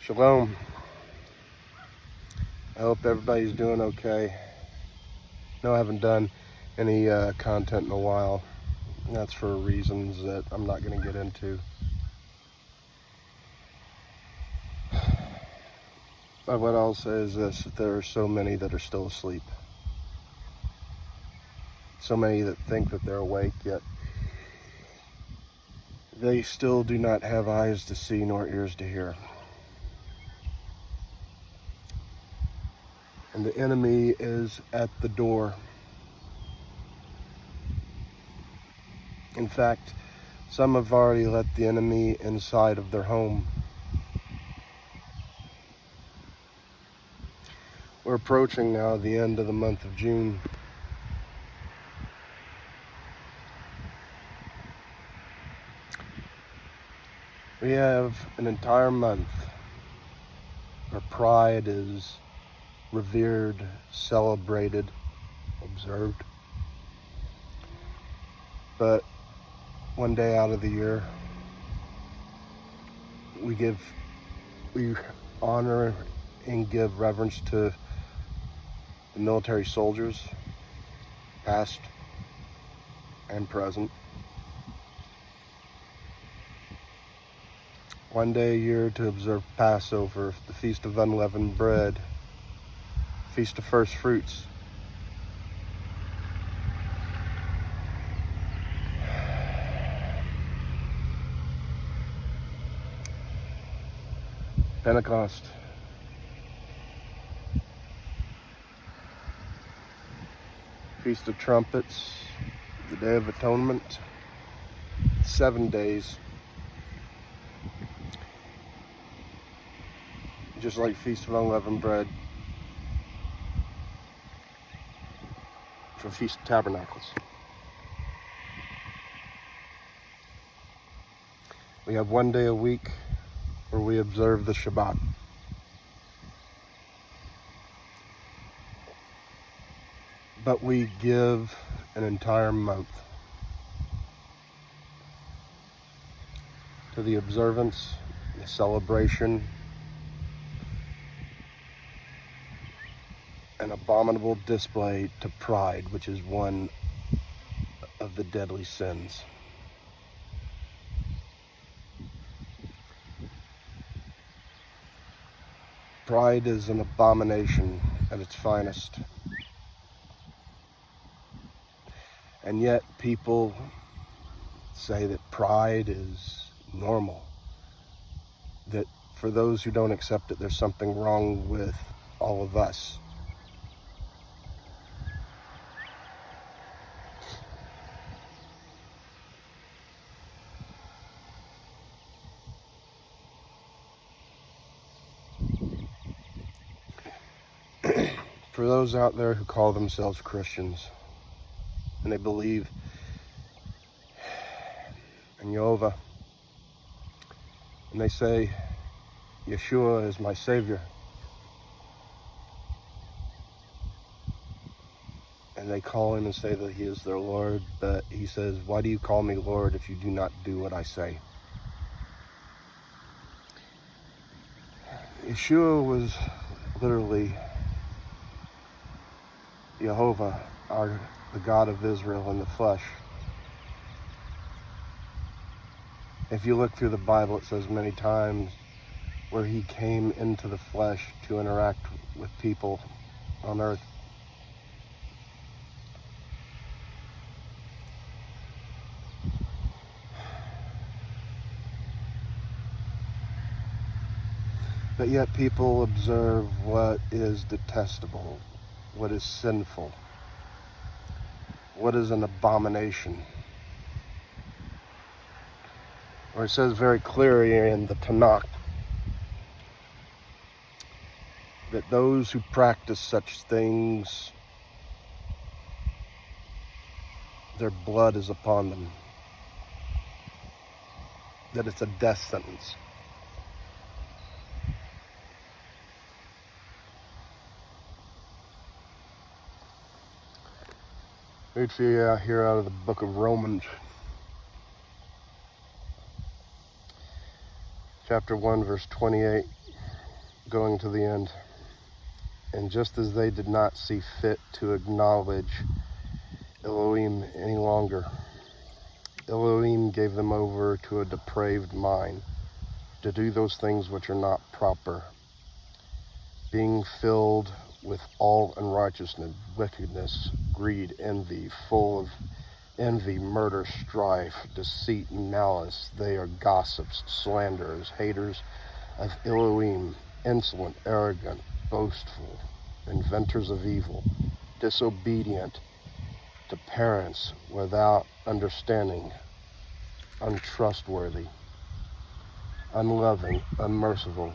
Shalom. I hope everybody's doing okay. No, I haven't done any content in a while. That's for reasons that I'm not going to get into. But what I'll say is this, that there are so many that are still asleep. So many that think that they're awake, yet they still do not have eyes to see nor ears to hear. And the enemy is at the door. In fact, some have already let the enemy inside of their home. We're approaching now the end of the month of June. We have an entire month where pride is revered, celebrated, observed. But one day out of the year, we honor and give reverence to the military soldiers, past and present. One day a year to observe Passover, the Feast of Unleavened Bread, Feast of First Fruits. Pentecost. Feast of Trumpets, the Day of Atonement, 7 days. Just like Feast of Unleavened Bread for Feast of Tabernacles. We have 1 day a week where we observe the Shabbat. But we give an entire month to the observance, the celebration, an abominable display to pride, which is one of the deadly sins. Pride is an abomination at its finest. And yet people say that pride is normal. That for those who don't accept it, there's something wrong with all of us. For those out there who call themselves Christians, and they believe in Jehovah, and they say, Yeshua is my Savior, and they call him and say that he is their Lord, but he says, why do you call me Lord if you do not do what I say? Yeshua was literally Jehovah, the God of Israel in the flesh. If you look through the Bible, it says many times where he came into the flesh to interact with people on earth. But yet people observe what is detestable, what is sinful, what is an abomination. Or it says very clearly in the Tanakh that those who practice such things, their blood is upon them. That it's a death sentence. Read for you here out of the book of Romans, chapter 1, verse 28. going to the end. And just as they did not see fit to acknowledge Elohim any longer, Elohim gave them over to a depraved mind to do those things which are not proper, being filled with all unrighteousness, wickedness, greed, envy, full of envy, murder, strife, deceit, and malice. They are gossips, slanderers, haters of Elohim, insolent, arrogant, boastful, inventors of evil, disobedient to parents, without understanding, untrustworthy, unloving, unmerciful.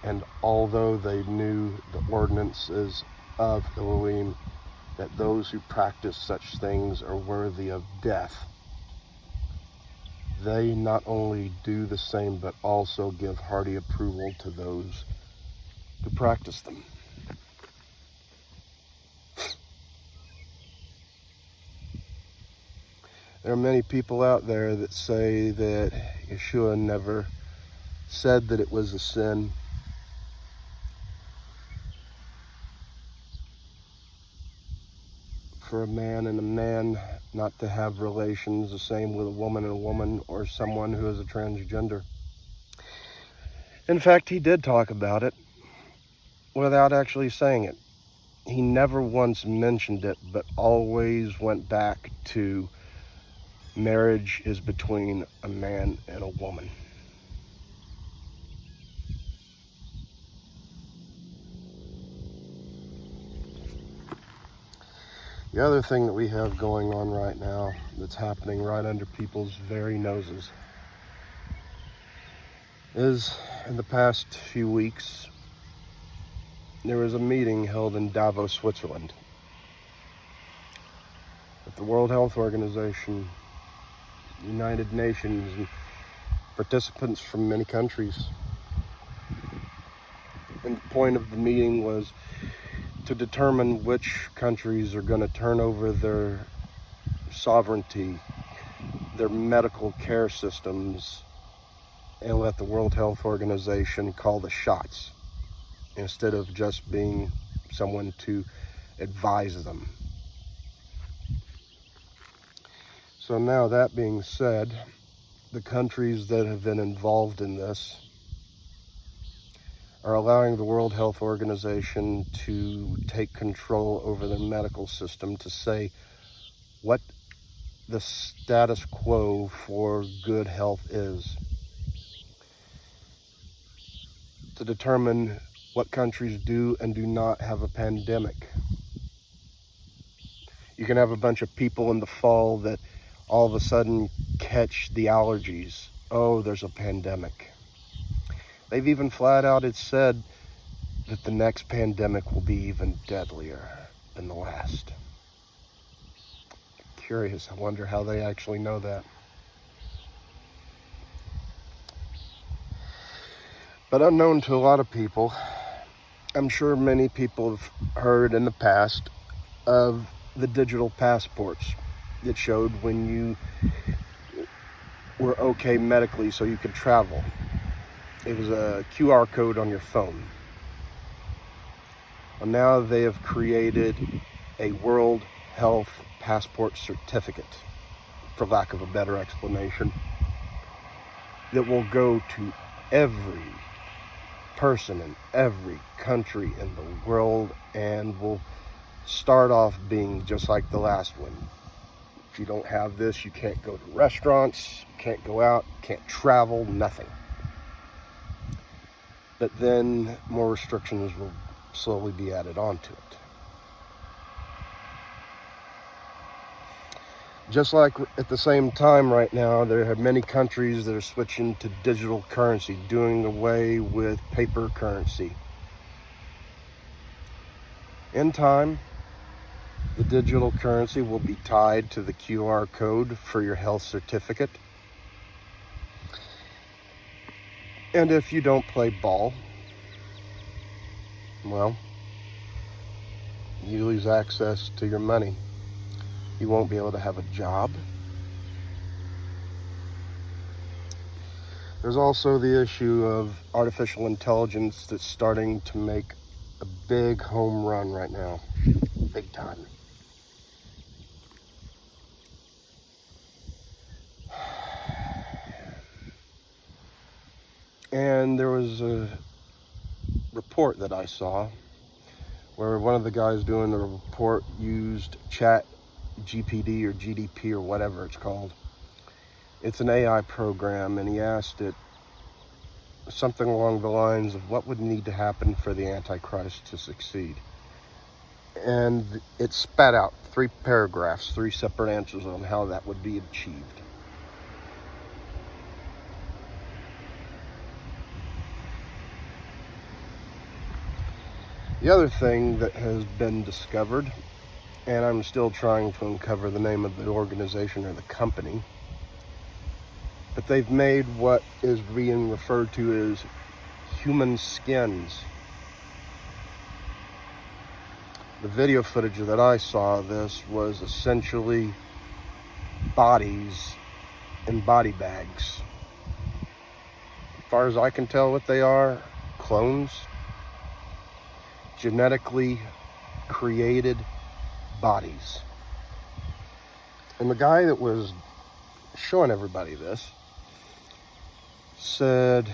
And although they knew the ordinances of Elohim, that those who practice such things are worthy of death, they not only do the same, but also give hearty approval to those who practice them. There are many people out there that say that Yeshua never said that it was a sin. For a man and a man not to have relations, the same with a woman and a woman, or someone who is a transgender. In fact, he did talk about it without actually saying it. He never once mentioned it, but always went back to marriage is between a man and a woman. The other thing that we have going on right now that's happening right under people's very noses is, in the past few weeks, there was a meeting held in Davos, Switzerland, at the World Health Organization, United Nations, and participants from many countries. And the point of the meeting was to determine which countries are going to turn over their sovereignty, their medical care systems, and let the World Health Organization call the shots, instead of just being someone to advise them. So now, that being said, the countries that have been involved in this are allowing the World Health Organization to take control over the medical system, to say what the status quo for good health is, to determine what countries do and do not have a pandemic. You can have a bunch of people in the fall that all of a sudden catch the allergies. Oh, there's a pandemic. They've even flat out said that the next pandemic will be even deadlier than the last. Curious, I wonder how they actually know that. But unknown to a lot of people, I'm sure many people have heard in the past of the digital passports that showed when you were okay medically so you could travel. It was a QR code on your phone. Well, now they have created a World Health Passport certificate, for lack of a better explanation, that will go to every person in every country in the world, and will start off being just like the last one. If you don't have this, you can't go to restaurants, you can't go out, can't travel, nothing. But then more restrictions will slowly be added onto it. Just like at the same time right now, there are many countries that are switching to digital currency, doing away with paper currency. In time, the digital currency will be tied to the QR code for your health certificate. And if you don't play ball, well, you lose access to your money. You won't be able to have a job. There's also the issue of artificial intelligence that's starting to make a big home run right now. Big time. And there was a report that I saw where one of the guys doing the report used Chat GPD or GDP or whatever it's called. It's an AI program, and he asked it something along the lines of what would need to happen for the Antichrist to succeed. And it spat out 3 paragraphs, 3 separate answers on how that would be achieved. The other thing that has been discovered, and I'm still trying to uncover the name of the organization or the company, but they've made what is being referred to as human skins. The video footage that I saw of this was essentially bodies in body bags. As far as I can tell what they are, clones, genetically created bodies. And the guy that was showing everybody this said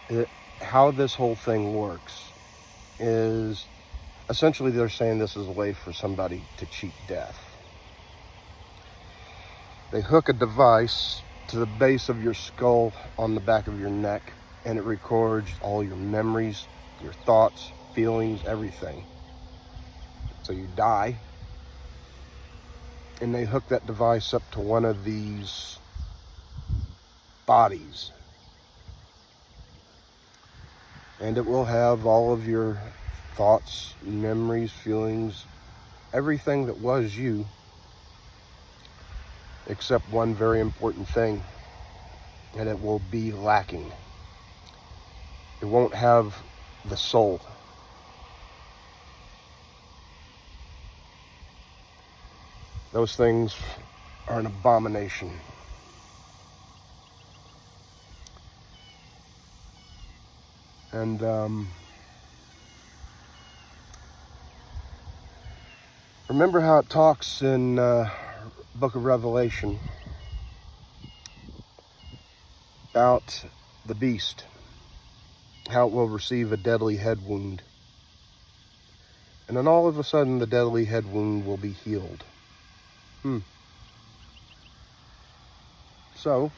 that how this whole thing works is essentially they're saying this is a way for somebody to cheat death. They hook a device to the base of your skull on the back of your neck, and it records all your memories, your thoughts, feelings, everything. So you die, and they hook that device up to one of these bodies, and it will have all of your thoughts, memories, feelings, everything that was you, except one very important thing, and it will be lacking. It won't have the soul. Those things are an abomination. And remember how it talks in Book of Revelation about the beast, how it will receive a deadly head wound. And then all of a sudden the deadly head wound will be healed. So,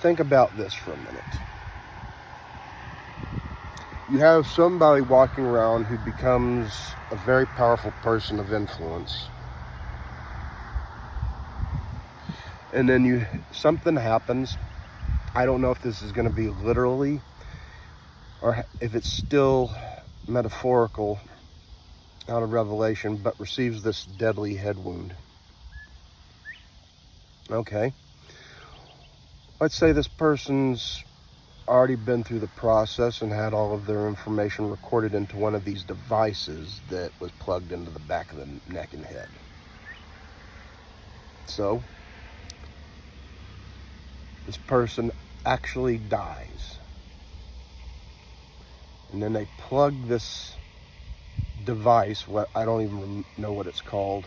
think about this for a minute. You have somebody walking around who becomes a very powerful person of influence. And then something happens. I don't know if this is going to be literally or if it's still metaphorical out of Revelation, but receives this deadly head wound. Okay. Let's say this person's already been through the process and had all of their information recorded into one of these devices that was plugged into the back of the neck and head. So, this person actually dies. And then they plug this device, what I don't even know what it's called,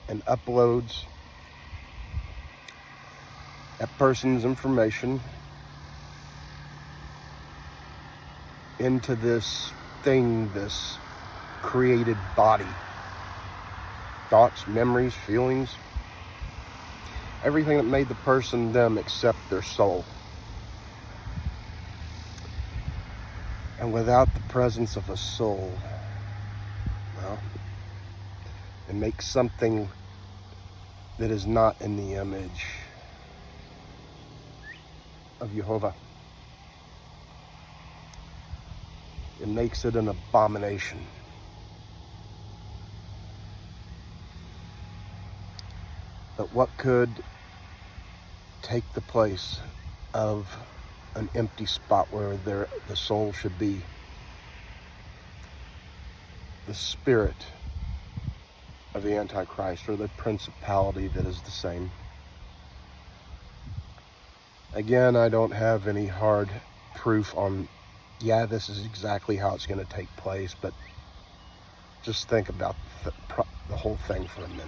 and uploads that person's information into this thing, this created body. Thoughts, memories, feelings, everything that made the person them except their soul. And without the presence of a soul, well, it makes something that is not in the image of Jehovah. It makes it an abomination. But what could take the place of an empty spot where the soul should be? The spirit of the Antichrist, or the principality that is the same. Again, I don't have any hard proof on, yeah, this is exactly how it's going to take place, but just think about the whole thing for a minute.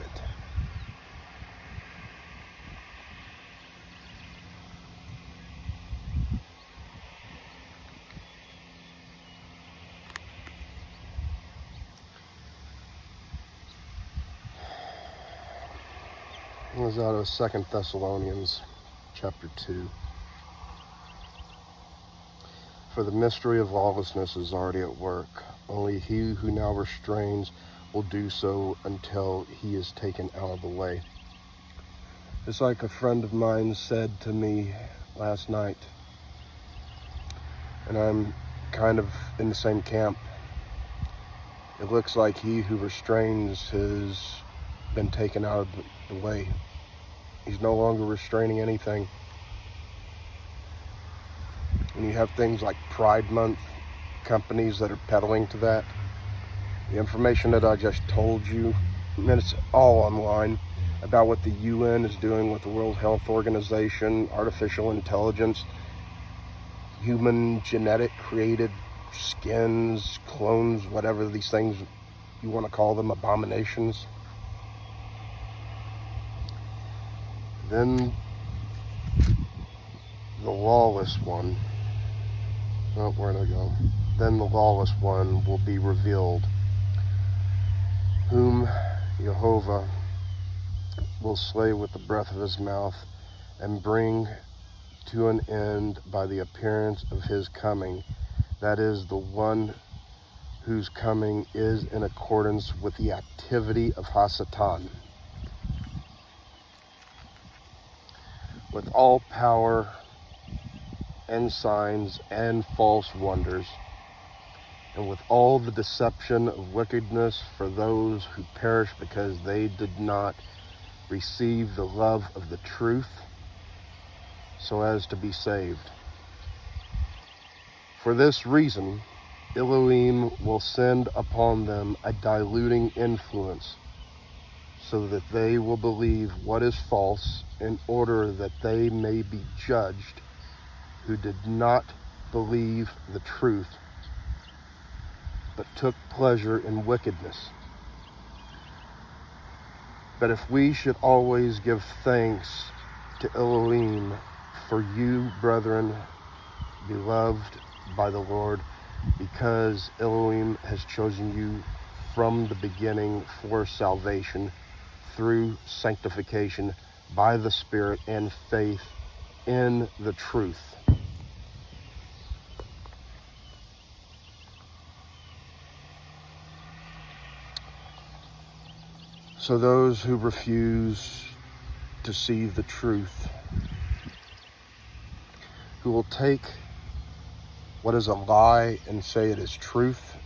It was out of 2 Thessalonians chapter 2. For the mystery of lawlessness is already at work. Only he who now restrains will do so until he is taken out of the way. It's like a friend of mine said to me last night, and I'm kind of in the same camp. It looks like he who restrains has been taken out of the way. He's no longer restraining anything. When you have things like Pride Month, companies that are peddling to that, the information that I just told you, and it's all online, about what the UN is doing with the World Health Organization, artificial intelligence, human genetic created skins, clones, whatever these things you want to call them, abominations. Then the lawless one, oh, where'd I go? Then the lawless one will be revealed, whom Jehovah will slay with the breath of his mouth and bring to an end by the appearance of his coming. That is the one whose coming is in accordance with the activity of Hasatan, with all power and signs and false wonders, and with all the deception of wickedness for those who perish because they did not receive the love of the truth so as to be saved. For this reason, Elohim will send upon them a diluting influence, so that they will believe what is false, in order that they may be judged who did not believe the truth, but took pleasure in wickedness. But if we should always give thanks to Elohim for you, brethren, beloved by the Lord, because Elohim has chosen you from the beginning for salvation through sanctification by the Spirit and faith in the truth. So those who refuse to see the truth, who will take what is a lie and say it is truth,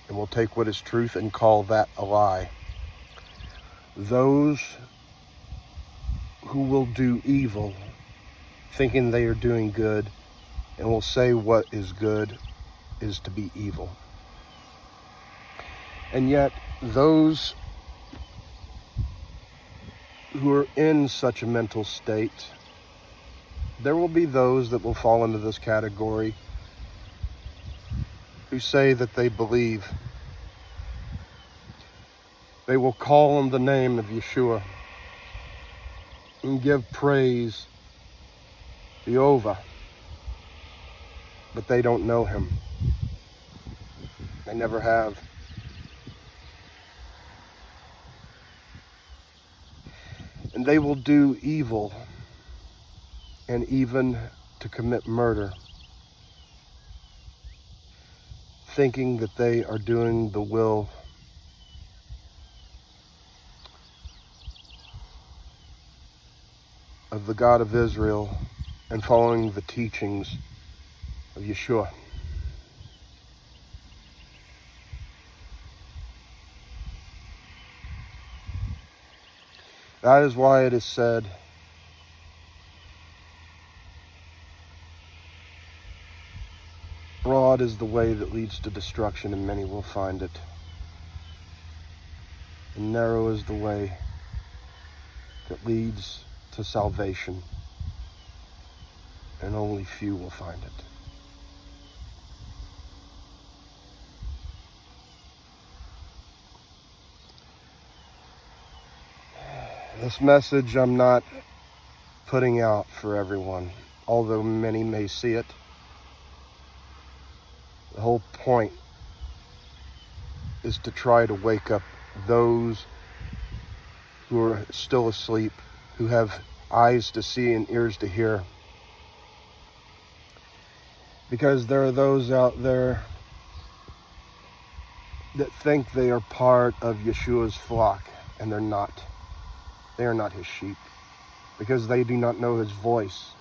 and will take what is truth and call that a lie. Those who will do evil, thinking they are doing good, and will say what is good is to be evil. And yet, those who are in such a mental state, there will be those that will fall into this category who say that they believe. They will call on the name of Yeshua and give praise to Jehovah, but they don't know him. They never have. And they will do evil, and even to commit murder, thinking that they are doing the will of the God of Israel and following the teachings of Yeshua. That is why it is said, broad is the way that leads to destruction, and many will find it. And narrow is the way that leads to salvation, and only few will find it. This message I'm not putting out for everyone, although many may see it. The whole point is to try to wake up those who are still asleep, who have eyes to see and ears to hear. Because there are those out there that think they are part of Yeshua's flock, and they're not. They are not his sheep, because they do not know his voice.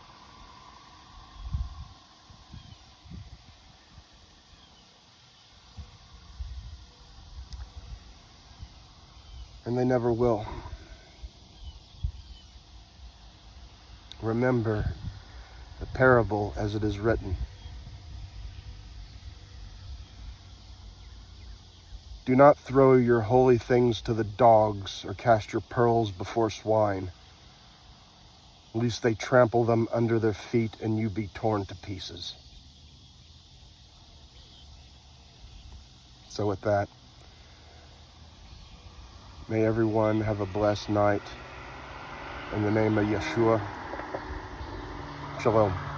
And they never will. Remember the parable as it is written. Do not throw your holy things to the dogs, or cast your pearls before swine, lest they trample them under their feet and you be torn to pieces. So with that, may everyone have a blessed night. In the name of Yeshua, Shalom.